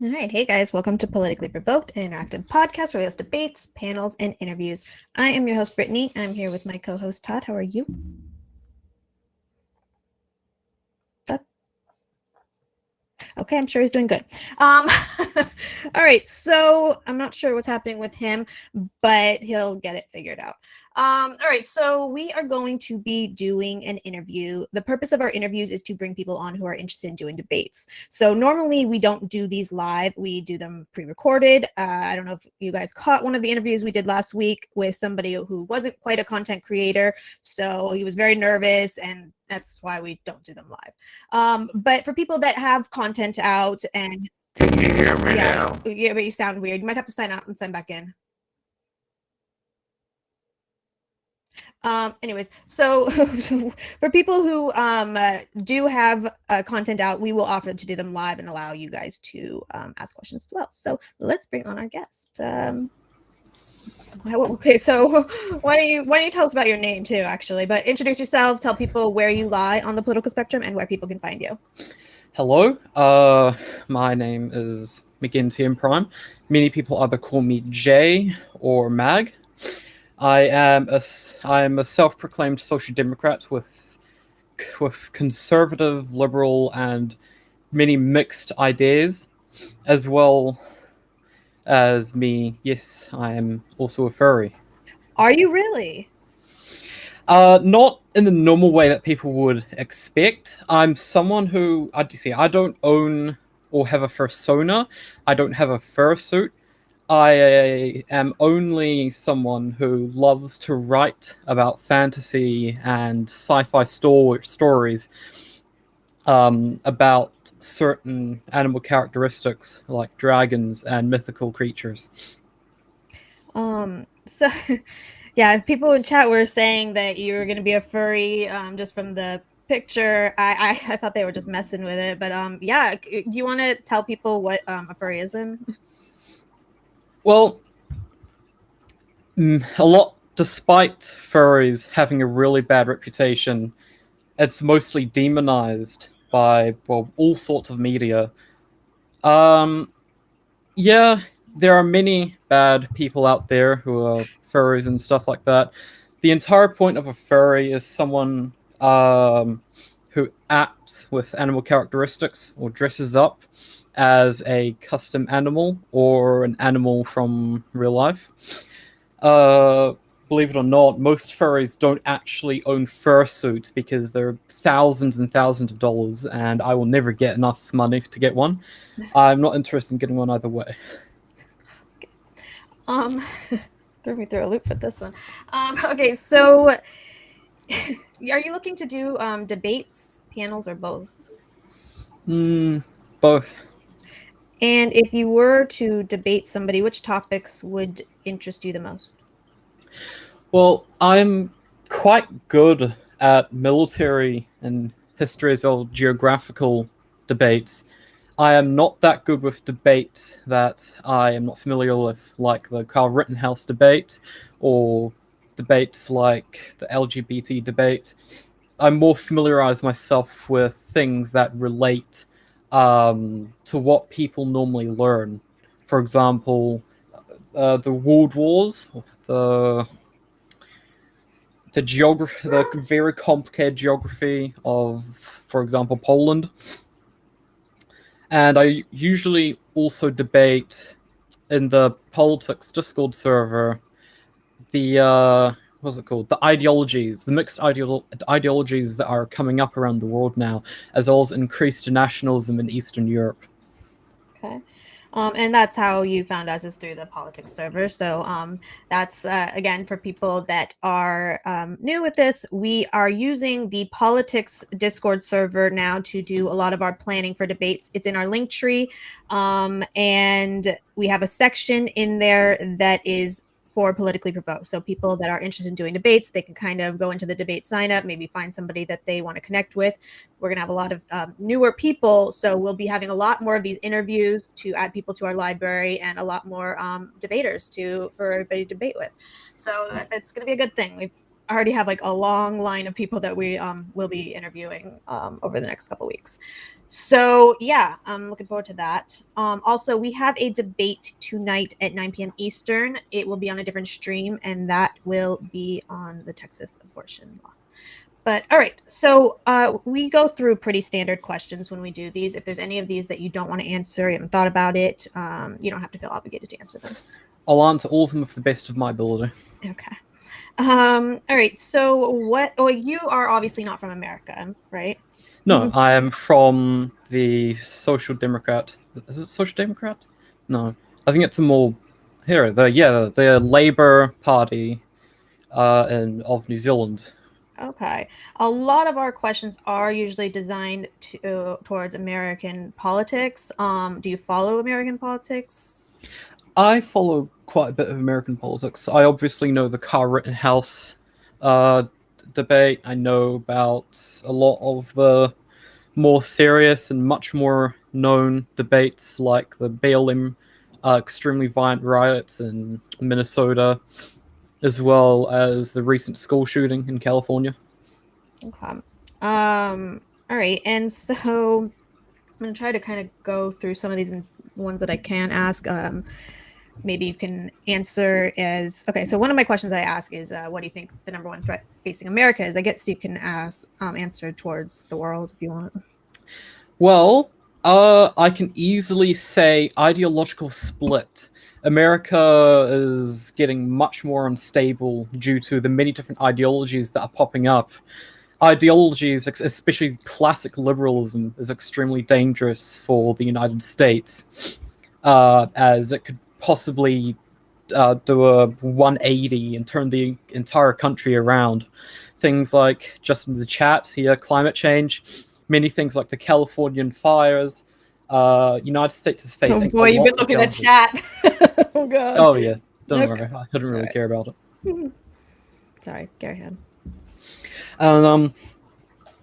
All right. Hey, guys. Welcome to Politically Provoked, an interactive podcast where we host debates, panels, and interviews. I am your host, Brittany. I'm here with my co-host, Todd. How are you? Todd? Okay, I'm sure he's doing good. All right. So I'm not sure what's happening with him, but he'll get it figured out. All right. So we are going to be doing an interview. The purpose of our interviews is to bring people on who are interested in doing debates. So normally we don't do these live. We do them pre-recorded. I don't know if you guys caught one of the interviews we did last week with somebody who wasn't quite a content creator. So he was very nervous, and that's why we don't do them live. But for people that have content out and Can you hear me now? yeah, but you sound weird. You might have to sign out and sign back in. Anyways, so for people who do have content out, we will offer to do them live and allow you guys to ask questions as well. So let's bring on our guest. Okay, so why don't you tell us about your name too, actually? But introduce yourself, tell people where you lie on the political spectrum and where people can find you. Hello, my name is MagentiumPRIME. Many people either call me Jay or Mag. I am a self-proclaimed social democrat with conservative, liberal, and many mixed ideas, as well as me. Yes, I am also a furry. Are you really? Not in the normal way that people would expect. I'm someone who, I don't own or have a fursona. I don't have a fursuit. I am only someone who loves to write about fantasy and sci-fi stories about certain animal characteristics like dragons and mythical creatures. So yeah, people in chat were saying that you were going to be a furry just from the picture. I thought they were just messing with it, but yeah, you want to tell people what a furry is then? Well, despite furries having a really bad reputation, it's mostly demonized by all sorts of media. Yeah, there are many bad people out there who are furries and stuff like that. The entire point of a furry is someone who acts with animal characteristics or dresses up as a custom animal or an animal from real life. Believe it or not, most furries don't actually own fursuits because they're thousands and thousands of dollars, and I will never get enough money to get one. I'm not interested in getting one either way. Threw me through a loop with this one. Okay, so are you looking to do debates, panels, or both? Both. And if you were to debate somebody, which topics would interest you the most? Well, I'm quite good at military and history as well, geographical debates. I am not that good with debates that I am not familiar with, like the Carl Rittenhouse debate or debates like the LGBT debate. I more familiarize myself with things that relate to what people normally learn. For example, the World Wars, the geography, the very complicated geography of, for example, Poland. And I usually also debate in the politics Discord server the what's it called? The ideologies, the mixed ideologies that are coming up around the world now, as well as increased nationalism in Eastern Europe. Okay. And that's how you found us, is through the politics server. So that's, again, for people that are new with this, we are using the politics Discord server now to do a lot of our planning for debates. It's in our link tree. And we have a section in there that is for Politically Provoked. So people that are interested in doing debates, they can kind of go into the debate sign up, maybe find somebody that they want to connect with. We're going to have a lot of newer people. So we'll be having a lot more of these interviews to add people to our library, and a lot more debaters for everybody to debate with. So that's going to be a good thing. already have like a long line of people that we will be interviewing over the next couple weeks. So yeah, I'm looking forward to that. Also, we have a debate tonight at 9 p.m. Eastern. It will be on a different stream, and that will be on the Texas abortion law. But all right, so we go through pretty standard questions when we do these. If there's any of these that you don't want to answer, you haven't thought about it, you don't have to feel obligated to answer them. I'll answer all of them with the best of my ability. Okay. All right. So what? Oh, you are obviously not from America, right? No, I am from the Social Democrat. Is it Social Democrat? No, I think it's a more the Labour Party of New Zealand. Okay. A lot of our questions are usually designed towards American politics. Do you follow American politics? I follow quite a bit of American politics. I obviously know the Carr Rittenhouse debate. I know about a lot of the more serious and much more known debates like the BLM extremely violent riots in Minnesota, as well as the recent school shooting in California. Okay. All right. And so I'm going to try to kind of go through some of these ones that I can ask. Maybe you can answer as okay. So one of my questions I ask is, what do you think the number one threat facing America is? I guess you can answer towards the world if you want. Well, I can easily say ideological split. America is getting much more unstable due to the many different ideologies that are popping up. Ideologies, especially classic liberalism, is extremely dangerous for the United States, as it could possibly do a 180 and turn the entire country around. Things like, just in the chat here, climate change, many things like the Californian fires. United States is facing. Oh boy, you've been looking at chat. Oh god. Oh yeah, don't worry. I didn't really care about it. Sorry, go ahead. And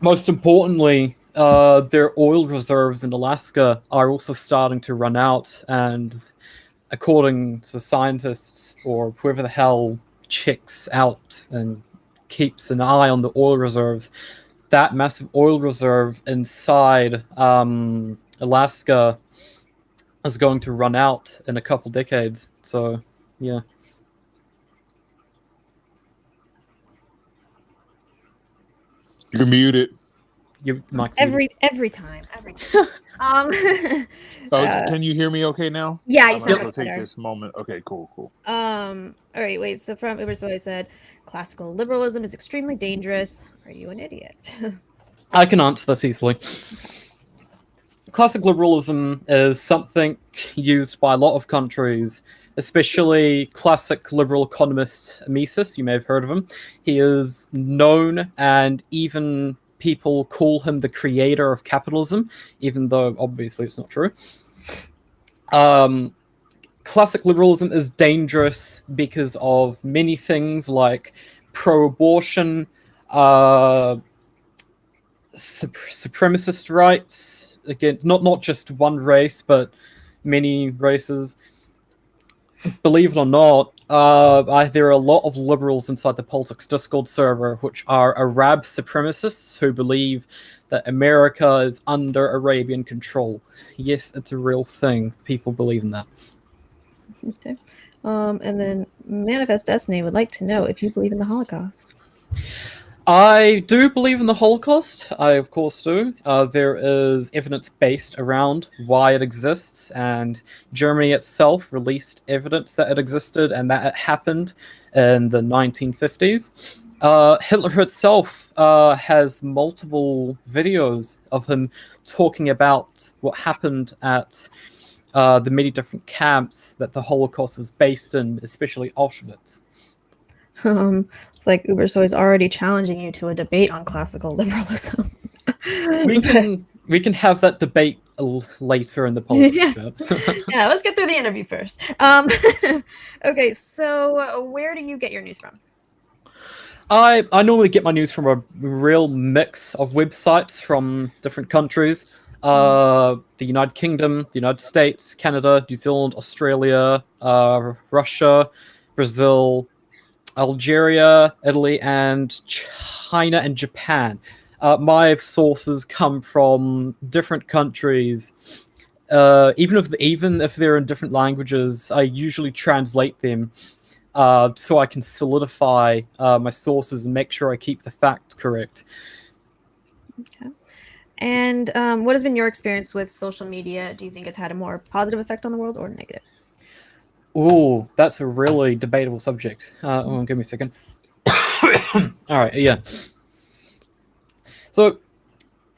most importantly, their oil reserves in Alaska are also starting to run out, and according to scientists or whoever the hell checks out and keeps an eye on the oil reserves, that massive oil reserve inside Alaska is going to run out in a couple decades. So, yeah. You're muted. Your mic's Every time. Can you hear me okay now? Yeah, you I'm sound gonna take better. this moment. Okay, cool. All right, wait. So from Uber, so I said, classical liberalism is extremely dangerous. Are you an idiot? I can answer this easily. Classic liberalism is something used by a lot of countries, especially classic liberal economist Mises. You may have heard of him. He is known, and even people call him the creator of capitalism, even though obviously it's not true. Classic liberalism is dangerous because of many things like pro-abortion, supremacist rights, again, not just one race, but many races. Believe it or not, there are a lot of liberals inside the politics Discord server which are Arab supremacists who believe that America is under Arabian control. Yes, it's a real thing. People believe in that. Okay. And then Manifest Destiny would like to know if you believe in the Holocaust. I do believe in the Holocaust. I, of course, do. There is evidence based around why it exists, and Germany itself released evidence that it existed and that it happened in the 1950s. Hitler itself has multiple videos of him talking about what happened at the many different camps that the Holocaust was based in, especially Auschwitz. It's like Ubersoy is already challenging you to a debate on classical liberalism. We can have that debate later in the politics. Yeah, let's get through the interview first. Okay, so where do you get your news from? I normally get my news from a real mix of websites from different countries. The United Kingdom, the United States, Canada, New Zealand, Australia, Russia, Brazil, Algeria, Italy, and China and Japan. My sources come from different countries. Even if they're in different languages, I usually translate them so I can solidify my sources and make sure I keep the facts correct. Okay. And what has been your experience with social media? Do you think it's had a more positive effect on the world or negative? Ooh, that's a really debatable subject. Give me a second. All right, yeah. So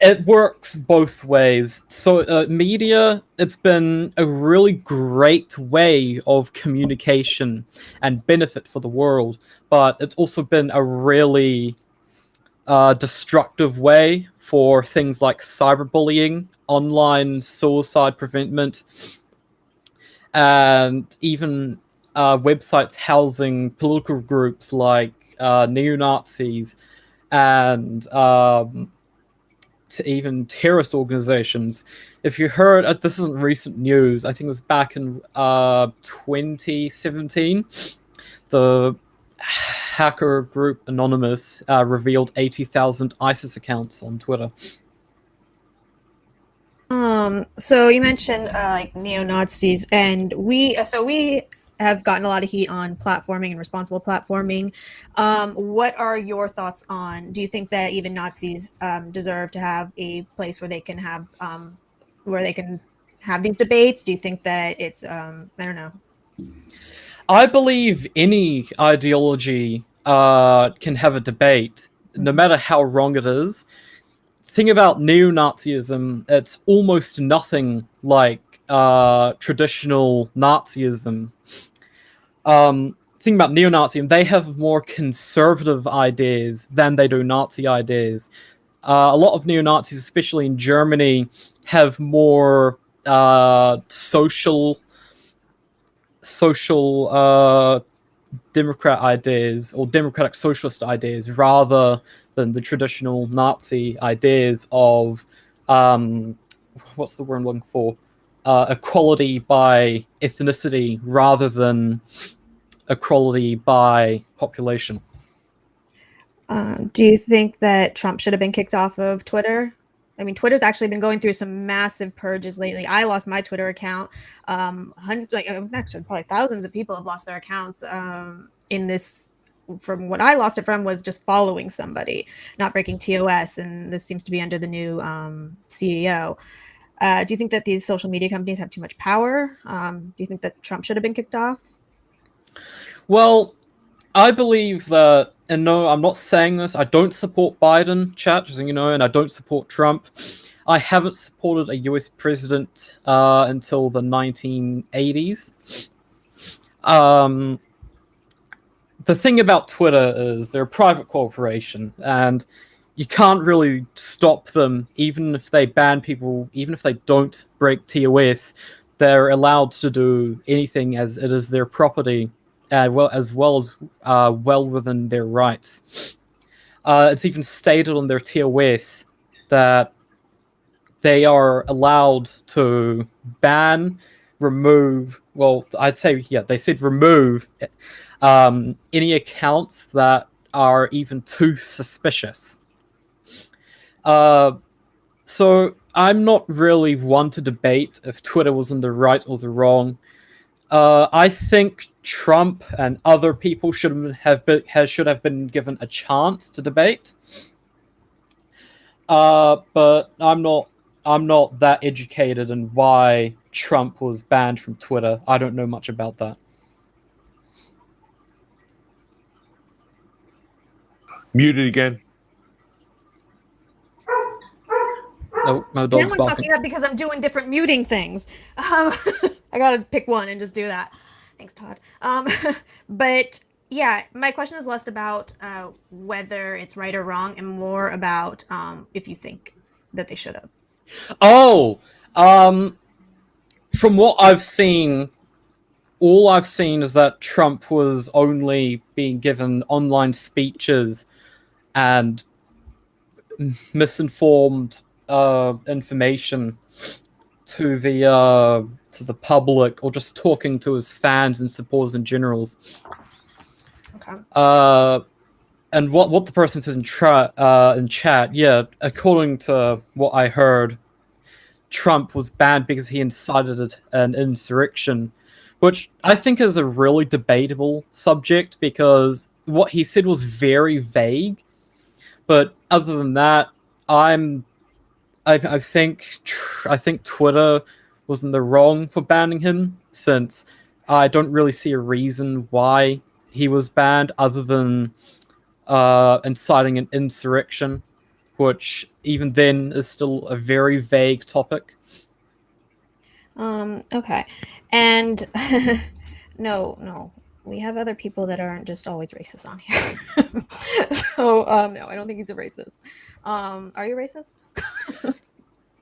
it works both ways. So media, it's been a really great way of communication and benefit for the world, but it's also been a really destructive way for things like cyberbullying, online suicide preventment, and even websites housing political groups like neo-Nazis and to even terrorist organizations. If you heard, this isn't recent news, I think it was back in 2017, the hacker group Anonymous revealed 80,000 ISIS accounts on Twitter. So you mentioned like neo-Nazis, and we have gotten a lot of heat on platforming and responsible platforming. What are your thoughts on? Do you think that even Nazis deserve to have a place where they can have these debates? Do you think that it's I don't know. I believe any ideology can have a debate, no matter how wrong it is. Thing about neo-Nazism, it's almost nothing like traditional Nazism. Thing about neo-Nazism, they have more conservative ideas than they do Nazi ideas. A lot of neo-Nazis, especially in Germany, have more social democrat ideas or democratic socialist ideas rather than the traditional Nazi ideas of what's the word I'm looking for? Equality by ethnicity rather than equality by population. Do you think that Trump should have been kicked off of Twitter? I mean, Twitter's actually been going through some massive purges lately. I lost my Twitter account. Actually, probably thousands of people have lost their accounts in this. From what I lost it from was just following somebody, not breaking TOS, and this seems to be under the new CEO. Do you think that these social media companies have too much power? Do you think that Trump should have been kicked off? Well, I believe that, and no, I'm not saying this, I don't support Biden, chat, as you know, and I don't support Trump. I haven't supported a US president until the 1980s. The thing about Twitter is they're a private corporation, and you can't really stop them, even if they ban people, even if they don't break TOS, they're allowed to do anything as it is their property. Well as well within their rights. It's even stated on their TOS that they are allowed to ban, remove. Well, I'd say they said remove any accounts that are even too suspicious. So I'm not really one to debate if Twitter was in the right or the wrong. I think Trump and other people should have been given a chance to debate. But I'm not that educated in why Trump was banned from Twitter. I don't know much about that. Muted again. Oh, my dog's I'm barking. fucking up because I'm doing different muting things. I gotta pick one and just do that. Thanks, Todd. But yeah, my question is less about whether it's right or wrong and more about if you think that they should have. Oh, from what I've seen, all I've seen is that Trump was only being given online speeches and misinformed information to the public, or just talking to his fans and supporters and generals. Okay. And what the person said in chat, yeah, according to what I heard, Trump was banned because he incited an insurrection, which I think is a really debatable subject because what he said was very vague. But other than that, I think Twitter was in the wrong for banning him, since I don't really see a reason why he was banned other than inciting an insurrection, which even then is still a very vague topic. Okay. And no, we have other people that aren't just always racist on here. So, no, I don't think he's a racist. Are you racist?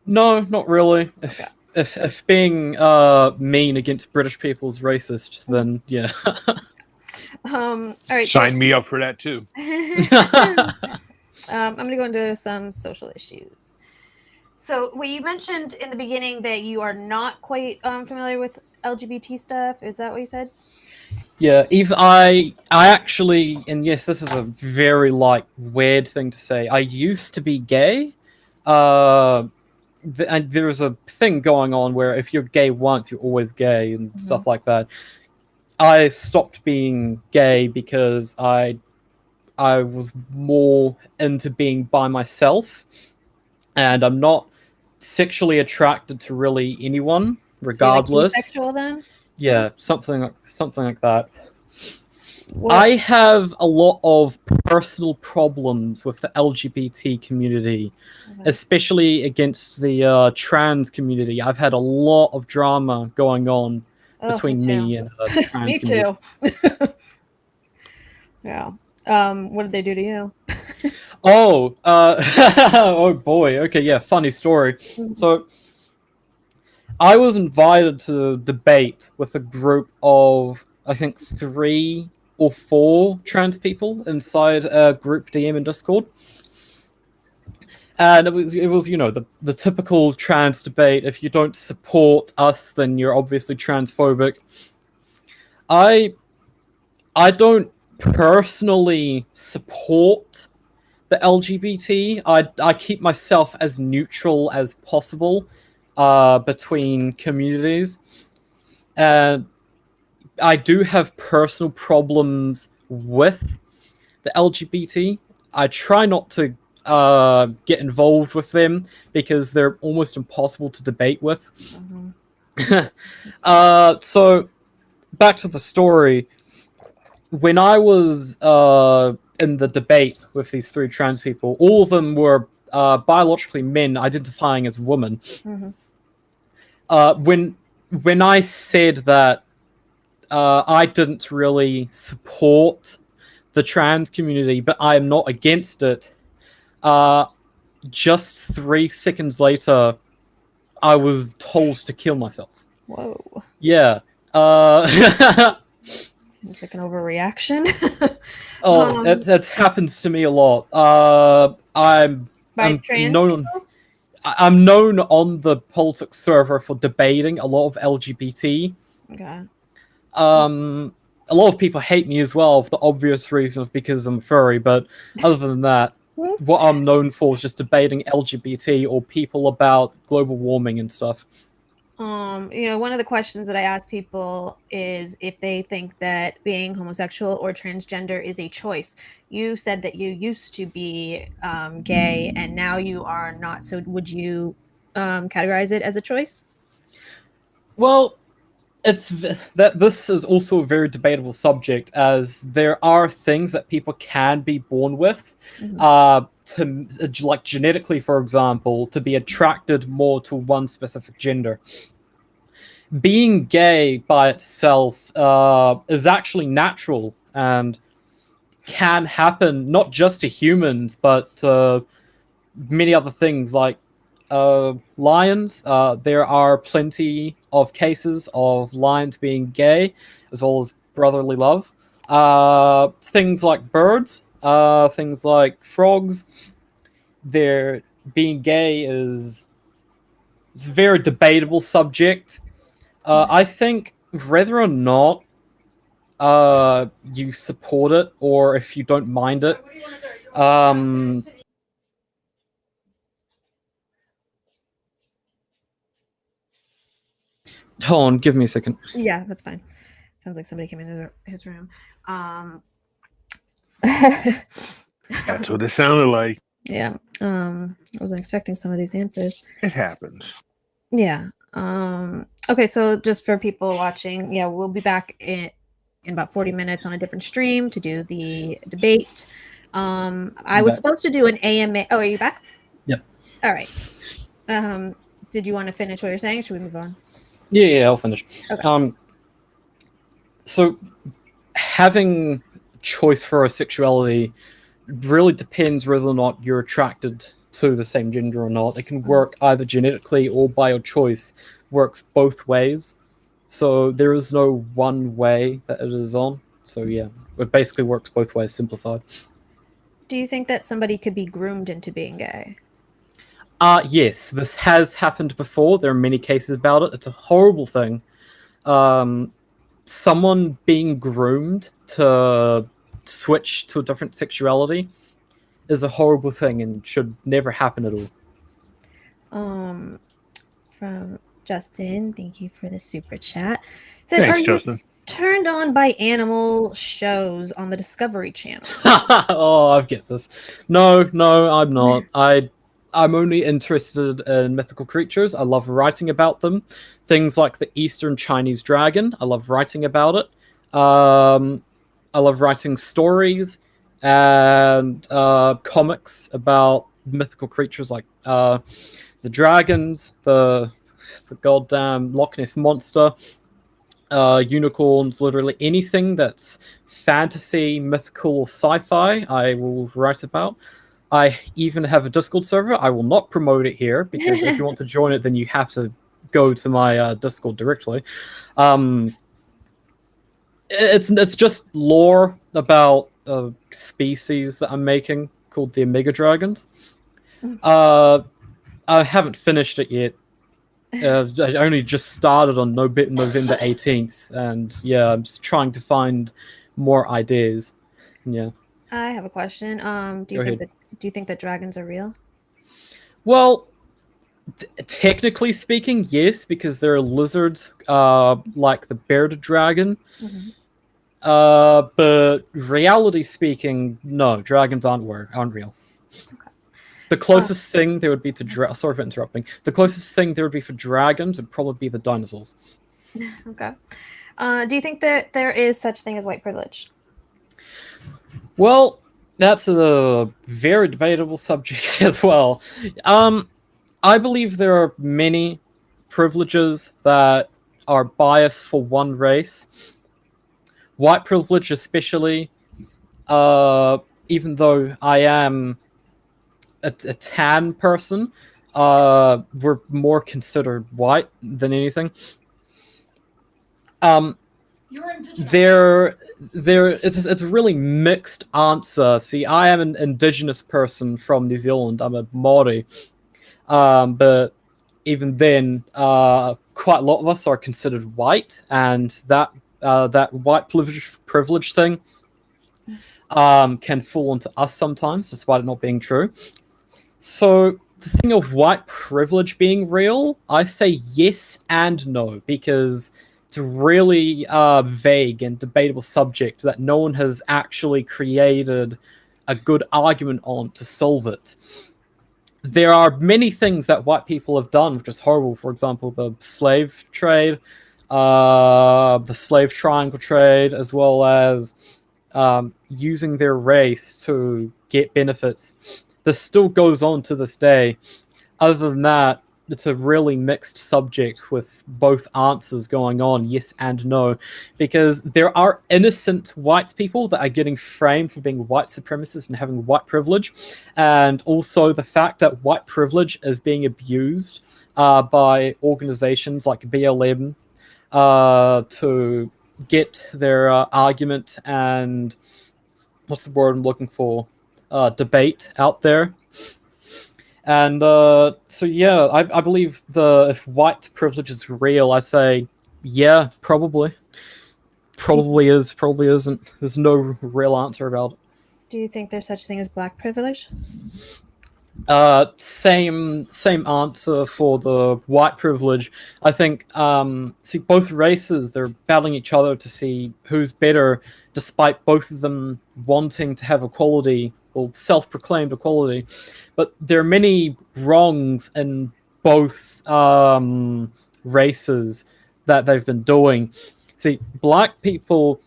No, not really. Okay. If being mean against British people is racist, then yeah. All right. Sign me up for that too. I'm going to go into some social issues. So, well, you mentioned in the beginning that you are not quite familiar with LGBT stuff. Is that what you said? Yeah, even I actually, and yes, this is a very like weird thing to say. I used to be gay, and there was a thing going on where if you're gay once, you're always gay and stuff like that. I stopped being gay because I was more into being by myself, and I'm not sexually attracted to really anyone, regardless. So you're like asexual then? Yeah, something like that. What? I have a lot of personal problems with the LGBT community, especially against the trans community. I've had a lot of drama going on between me and the trans me community. too. Yeah. What did they do to you? Oh, oh boy. Okay, yeah, funny story. So, I was invited to debate with a group of, I think, 3 or 4 trans people inside a group DM in Discord. And it was the typical trans debate. If you don't support us, then you're obviously transphobic. I don't personally support the LGBT. I keep myself as neutral as possible between communities, and I do have personal problems with the LGBT. I try not to get involved with them because they're almost impossible to debate with. So back to the story. When I was in the debate with these 3 trans people, all of them were biologically men identifying as women. When I said that I didn't really support the trans community, but I am not against it, just 3 seconds later, I was told to kill myself. Whoa. Yeah. Seems like an overreaction. It happens to me a lot. I'm known on the politics server for debating a lot of LGBT. Okay. A lot of people hate me as well for the obvious reason of because I'm furry, but other than that, what I'm known for is just debating LGBT or people about global warming and stuff. One of the questions that I ask people is if they think that being homosexual or transgender is a choice. You said that you used to be gay and now you are not. So would you categorize it as a choice? Well, this is also a very debatable subject, as there are things that people can be born with, to like genetically, for example, to be attracted more to one specific gender. Being gay by itself is actually natural and can happen not just to humans, but many other things like lions. There are plenty of cases of lions being gay, as well as brotherly love. Things like birds, things like frogs. Their being gay it's a very debatable subject. I think whether or not you support it, or if you don't mind it. Hold on, give me a second. Yeah, that's fine. Sounds like somebody came into his room. That's what it sounded like. Yeah. I wasn't expecting some of these answers. It happens. Yeah. Okay, so just for people watching, yeah, we'll be back in about 40 minutes on a different stream to do the debate. I was supposed to do an AMA. Oh, are you back? Yep. All right. Did you want to finish what you're saying? Should we move on? Yeah, I'll finish. Okay. So having choice for a sexuality really depends whether or not you're attracted to the same gender or not. It can work either genetically or by your choice. Works both ways. So there is no one way that it is on. So yeah, it basically works both ways, simplified. Do you think that somebody could be groomed into being gay? Yes, this has happened before. There are many cases about it. It's a horrible thing. Someone being groomed to switch to a different sexuality is a horrible thing and should never happen at all. From Justin, thank you for the super chat. Says, Thanks, are Justin. You turned on by animal shows on the Discovery Channel? Oh, I get this. No, I'm not. I'm only interested in mythical creatures. I love writing about them. Things like the Eastern Chinese dragon. I love writing about it. I love writing stories and comics about mythical creatures like the dragons, the goddamn Loch Ness monster, unicorns, literally anything that's fantasy, mythical, or sci-fi, I will write about. I even have a Discord server. I will not promote it here because if you want to join it, then you have to go to my Discord directly. It's just lore about a species that I'm making called the Omega Dragons. I haven't finished it yet. I only just started on November 18th, and yeah, I'm just trying to find more ideas. Yeah. I have a question. Do you think that dragons are real? Well, technically speaking, yes, because there are lizards like the bearded dragon. Mm-hmm. But reality speaking, no, dragons aren't real. Okay. The closest thing there would be to sorry for interrupting. The closest thing there would be for dragons would probably be the dinosaurs. Okay. Do you think that there is such thing as white privilege? Well, that's a very debatable subject as well. I believe there are many privileges that are biased for one race. White privilege especially, even though I am a tan person, we're more considered white than anything. It's a really mixed answer. See, I am an indigenous person from New Zealand. I'm a Maori. But even then, quite a lot of us are considered white, and that white privilege thing can fall onto us sometimes, despite it not being true. So the thing of white privilege being real, I say yes and no, because it's a really vague and debatable subject that no one has actually created a good argument on to solve it. There are many things that white people have done which is horrible. For example, the slave trade, the slave triangle trade, as well as using their race to get benefits. This still goes on to this day. Other than that, it's a really mixed subject with both answers going on, yes and no, because there are innocent white people that are getting framed for being white supremacists and having white privilege, and also the fact that white privilege is being abused by organizations like BLM to get their argument and what's the word I'm looking for? Debate out there. And so yeah, I believe if white privilege is real, I say yeah, probably. Probably is, probably isn't. There's no real answer about it. Do you think there's such thing as black privilege? Same answer for the white privilege. I think see, both races, they're battling each other to see who's better, despite both of them wanting to have equality or self-proclaimed equality. But there are many wrongs in both races that they've been doing. See, black people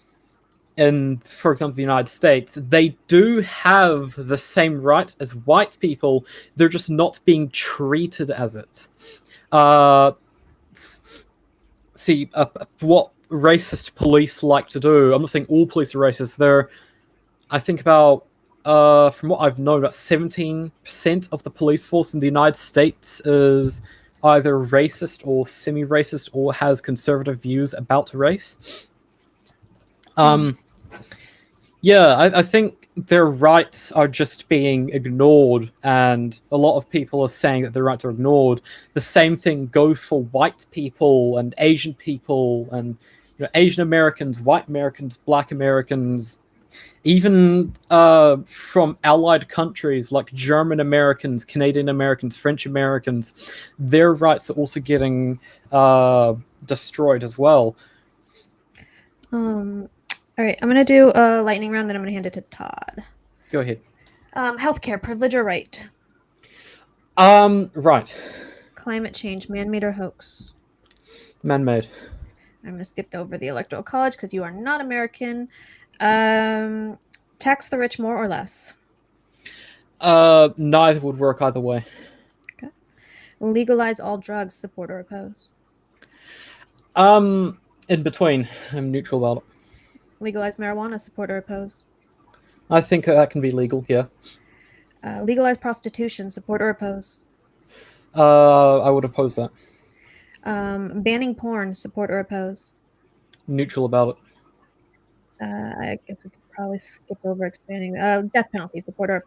in, for example, the United States, they do have the same right as white people. They're just not being treated as it. See, what racist police like to do, I'm not saying all police are racist. I think about, from what I've known, about 17% of the police force in the United States is either racist or semi-racist or has conservative views about race. Yeah, I think their rights are just being ignored, and a lot of people are saying that their rights are ignored. The same thing goes for white people and Asian people, and Asian Americans, white Americans, black Americans, even from allied countries like German Americans, Canadian Americans, French Americans. Their rights are also getting destroyed as well. All right, I'm going to do a lightning round, then I'm going to hand it to Todd. Go ahead. Healthcare, privilege or right? Right. Climate change, man-made or hoax? Man-made. I'm going to skip over the Electoral College because you are not American. Tax the rich more or less? Neither would work either way. Okay. Legalize all drugs, support or oppose? In between. I'm neutral about it. Legalize marijuana, support or oppose? I think that can be legal, yeah. Legalize prostitution, support or oppose? I would oppose that. Banning porn, support or oppose? Neutral about it. I guess we could probably skip over expanding. Death penalty, support or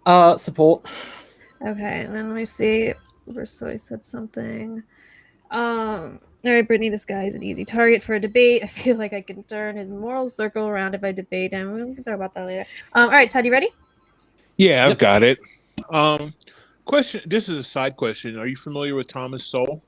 oppose? Support. Okay, and then let me see. So I said something. All right, Brittany, this guy is an easy target for a debate. I feel like I can turn his moral circle around if I debate him. We can talk about that later. All right, Todd, you ready? Yeah, I've got it. Question. This is a side question. Are you familiar with Thomas Sowell?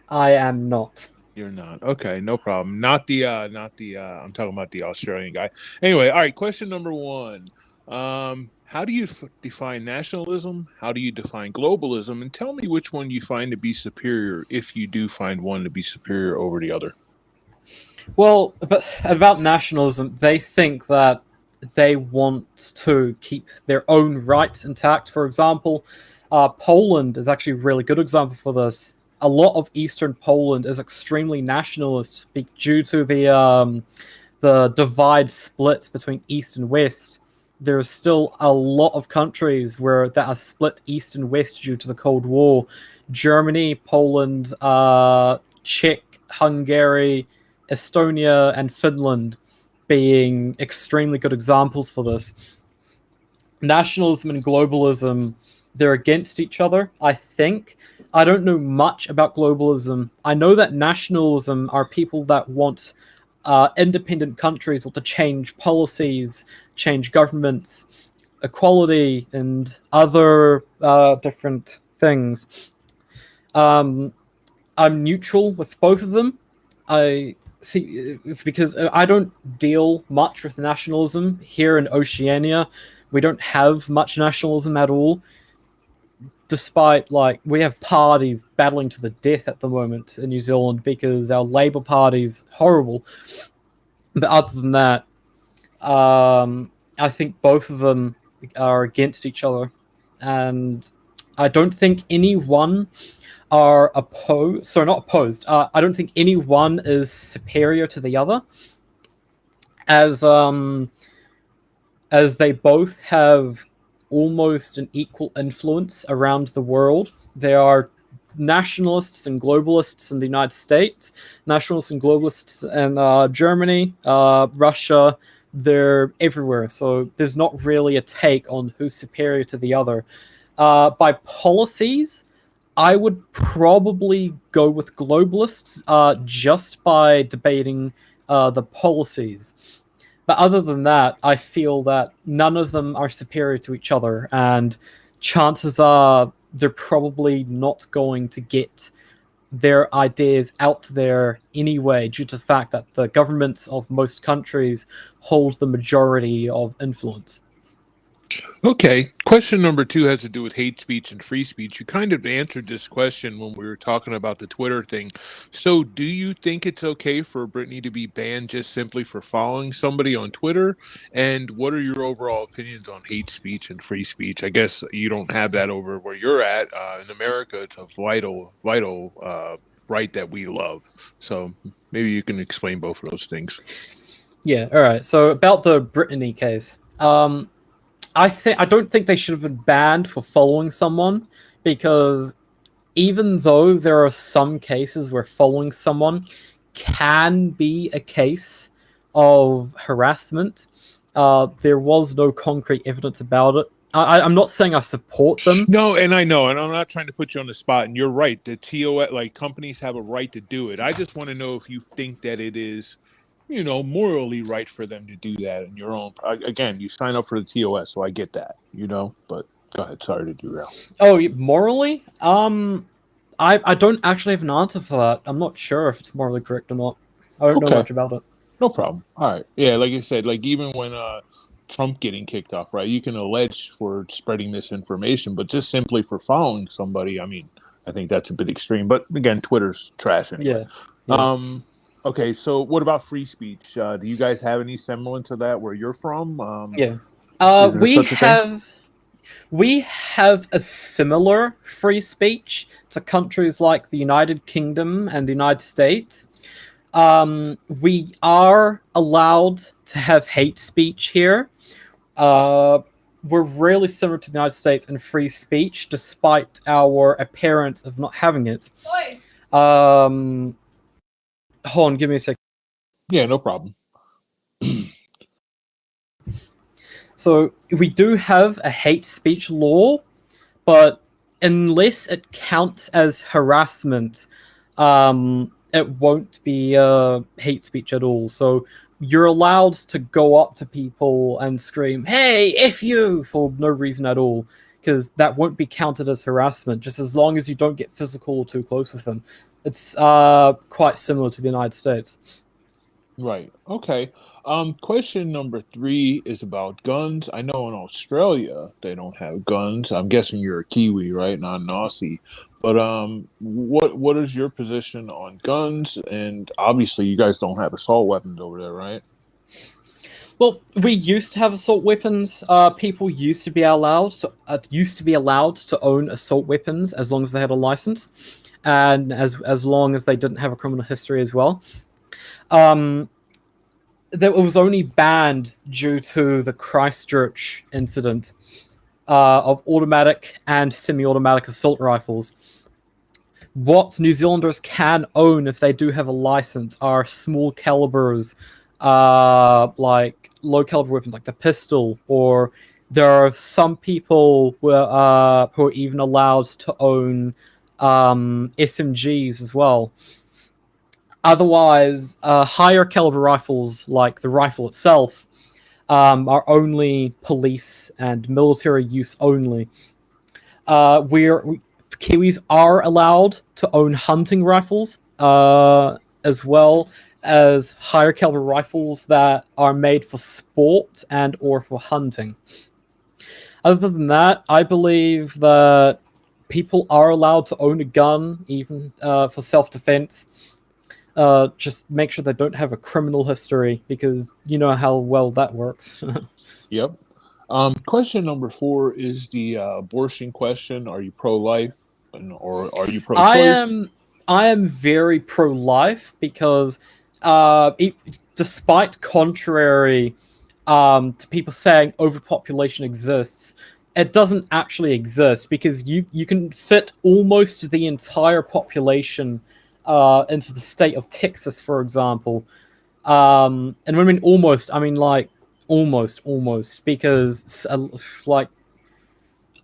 I am not. You're not. Okay, no problem. Not the. I'm talking about the Australian guy. Anyway, all right. Question number one. How do you define nationalism? How do you define globalism? And tell me which one you find to be superior, if you do find one to be superior over the other. Well, but about nationalism, they think that they want to keep their own rights intact. For example, Poland is actually a really good example for this. A lot of Eastern Poland is extremely nationalist due to the divide split between East and West. There are still a lot of countries that are split East and West due to the Cold War. Germany, Poland, Czech, Hungary, Estonia, and Finland being extremely good examples for this. Nationalism and globalism, they're against each other, I think. I don't know much about globalism. I know that nationalism are people that want independent countries or to change policies, change governments, equality, and other different things. I'm neutral with both of them. I see, because I don't deal much with nationalism here in Oceania. We don't have much nationalism at all. Despite, we have parties battling to the death at the moment in New Zealand because our Labour Party's horrible. But other than that, I think both of them are against each other. And I don't think anyone are opposed. So not opposed. I don't think any one is superior to the other. As they both have almost an equal influence around the world. There are nationalists and globalists in the United States, nationalists and globalists in Germany, Russia. They're everywhere. So there's not really a take on who's superior to the other. By policies, I would probably go with globalists just by debating the policies. But other than that, I feel that none of them are superior to each other, and chances are they're probably not going to get their ideas out there anyway, due to the fact that the governments of most countries hold the majority of influence. Okay. Question number 2 has to do with hate speech and free speech. You kind of answered this question when we were talking about the Twitter thing. So, do you think it's okay for Brittany to be banned just simply for following somebody on Twitter? And what are your overall opinions on hate speech and free speech? I guess you don't have that over where you're at. In America, it's a vital right that we love. So, maybe you can explain both of those things. Yeah, all right. So about the Brittany case, I don't think they should have been banned for following someone, because even though there are some cases where following someone can be a case of harassment, there was no concrete evidence about it. I'm not saying I support them. No, and I know, and I'm not trying to put you on the spot. And you're right. The TOS, like companies have a right to do it. I just want to know if you think that it is, morally right for them to do that in your own. Again, you sign up for the TOS, so I get that, But go ahead. Sorry to derail. Oh, morally? I don't actually have an answer for that. I'm not sure if it's morally correct or not. I don't know much about it. No problem. All right. Yeah, like I said, like even when Trump getting kicked off, right? You can allege for spreading misinformation, but just simply for following somebody, I mean, I think that's a bit extreme. But again, Twitter's trash anyway. Yeah. Okay, so what about free speech? Do you guys have any semblance of that where you're from? We have a similar free speech to countries like the United Kingdom and the United States. We are allowed to have hate speech here. We're really similar to the United States in free speech, despite our appearance of not having it. Hold on, give me a second. Yeah, no problem. So we do have a hate speech law, but unless it counts as harassment, it won't be hate speech at all. So you're allowed to go up to people and scream, "Hey, F you," for no reason at all, because that won't be counted as harassment, just as long as you don't get physical or too close with them. It's quite similar to the United States. Right. Okay. Question number 3 is about guns. I know in Australia they don't have guns. I'm guessing you're a Kiwi, right? Not an Aussie. But what is your position on guns? And obviously you guys don't have assault weapons over there, right? Well, we used to have assault weapons. People used to be allowed to own assault weapons as long as they had a license, and as long as they didn't have a criminal history as well. That was only banned due to the Christchurch incident of automatic and semi-automatic assault rifles. What New Zealanders can own if they do have a license are small calibers, like low caliber weapons like the pistol, or there are some people who are even allowed to own SMGs as well. Otherwise, higher caliber rifles, like the rifle itself, are only police and military use only. Kiwis are allowed to own hunting rifles, as well as higher caliber rifles that are made for sport and or for hunting. Other than that, I believe that people are allowed to own a gun, even for self-defense. Just make sure they don't have a criminal history, because you know how well that works. Yep. Question number 4 is the abortion question. Are you pro-life or are you pro-choice? I am very pro-life, because despite contrary to people saying overpopulation exists, it doesn't actually exist, because you can fit almost the entire population into the state of Texas, for example. And when I mean almost, I mean like almost, because like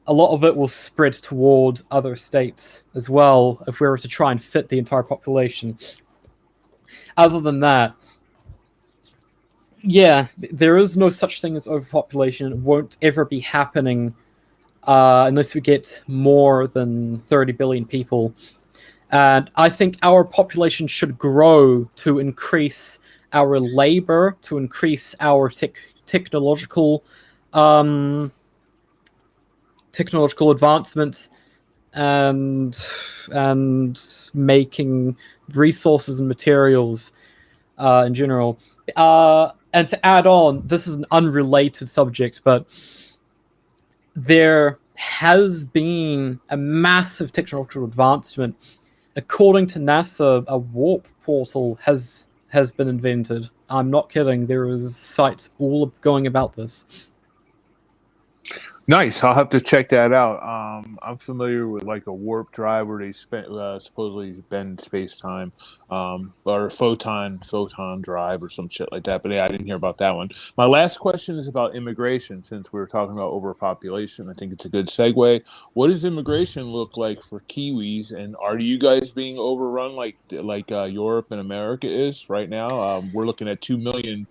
a lot of it will spread toward other states as well if we were to try and fit the entire population. Other than that, Yeah, there is no such thing as overpopulation. It won't ever be happening unless we get more than 30 billion people. And I think our population should grow to increase our labor, to increase our technological um, technological advancements, and making resources and materials in general. And to add on, this is an unrelated subject, but there has been a massive technological advancement. According to NASA, a warp portal has been invented. I'm not kidding. There is sites all going about this. Nice. I'll have to check that out. I'm familiar with like a warp drive where they supposedly bend space time, or photon drive or some shit like that. But yeah, I didn't hear about that one. My last question is about immigration. Since we were talking about overpopulation, I think it's a good segue. What does immigration look like for Kiwis, and are you guys being overrun like Europe and America is right now? We're looking at 2 million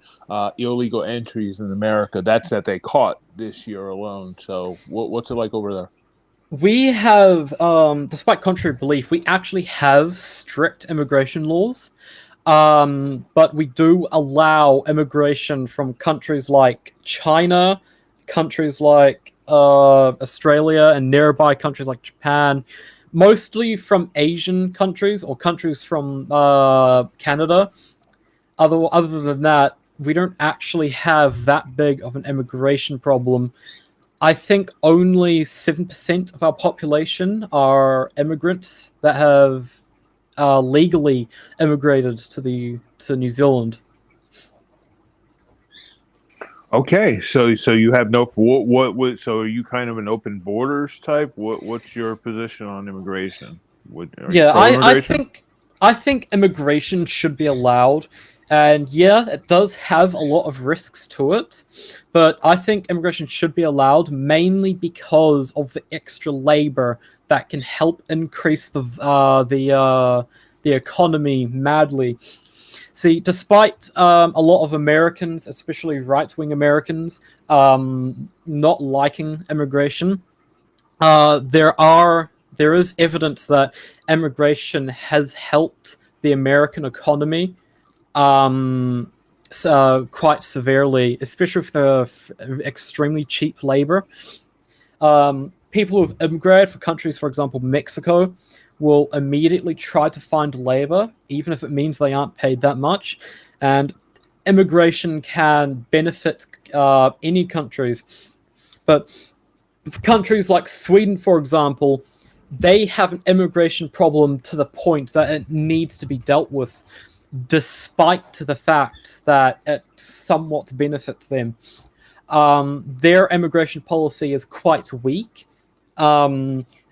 illegal entries in America. That's that they caught this year alone. So what's it like over there? We have, despite contrary belief, we actually have strict immigration laws. But we do allow immigration from countries like China, countries like Australia, and nearby countries like Japan, mostly from Asian countries or countries from Canada. Other than that, we don't actually have that big of an immigration problem. I think only 7% of our population are immigrants that have legally immigrated to New Zealand. Okay, so you have no what so are you kind of an open borders type? What's your position on immigration? Yeah, I think immigration should be allowed, and yeah, it does have a lot of risks to it, but I think immigration should be allowed mainly because of the extra labor that can help increase the economy madly. See, despite a lot of Americans, especially right-wing Americans, not liking immigration, there is evidence that immigration has helped the American economy quite severely, especially with the extremely cheap labor. People who've immigrated for countries, for example, Mexico, will immediately try to find labor, even if it means they aren't paid that much. And immigration can benefit any countries. But for countries like Sweden, for example, they have an immigration problem to the point that it needs to be dealt with, despite the fact that it somewhat benefits them. Their immigration policy is quite weak.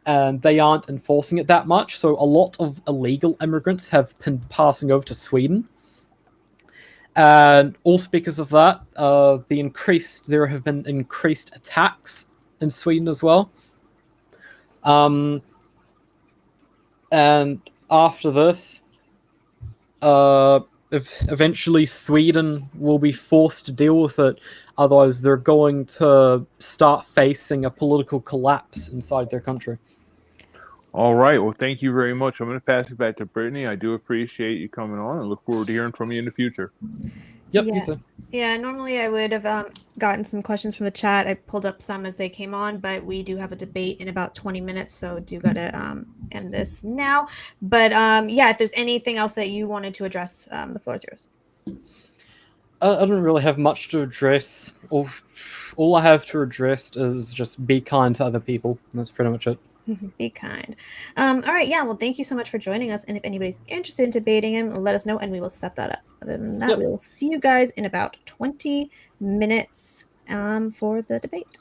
And they aren't enforcing it that much. So a lot of illegal immigrants have been passing over to Sweden. And also because of that, there have been increased attacks in Sweden as well. And after this, eventually Sweden will be forced to deal with it. Otherwise, they're going to start facing a political collapse inside their country. All right. Well, thank you very much. I'm going to pass it back to Brittany. I do appreciate you coming on and look forward to hearing from you in the future. Yep, Yeah. you too. Yeah, normally I would have gotten some questions from the chat. I pulled up some as they came on, but we do have a debate in about 20 minutes, so do got to end this now. But yeah, if there's anything else that you wanted to address, the floor is yours. I don't really have much to address. All I have to address is just be kind to other people. That's pretty much it. Be kind. All right, yeah, well, thank you so much for joining us. And if anybody's interested in debating him, let us know and we will set that up. Other than that, we will see you guys in about 20 minutes for the debate.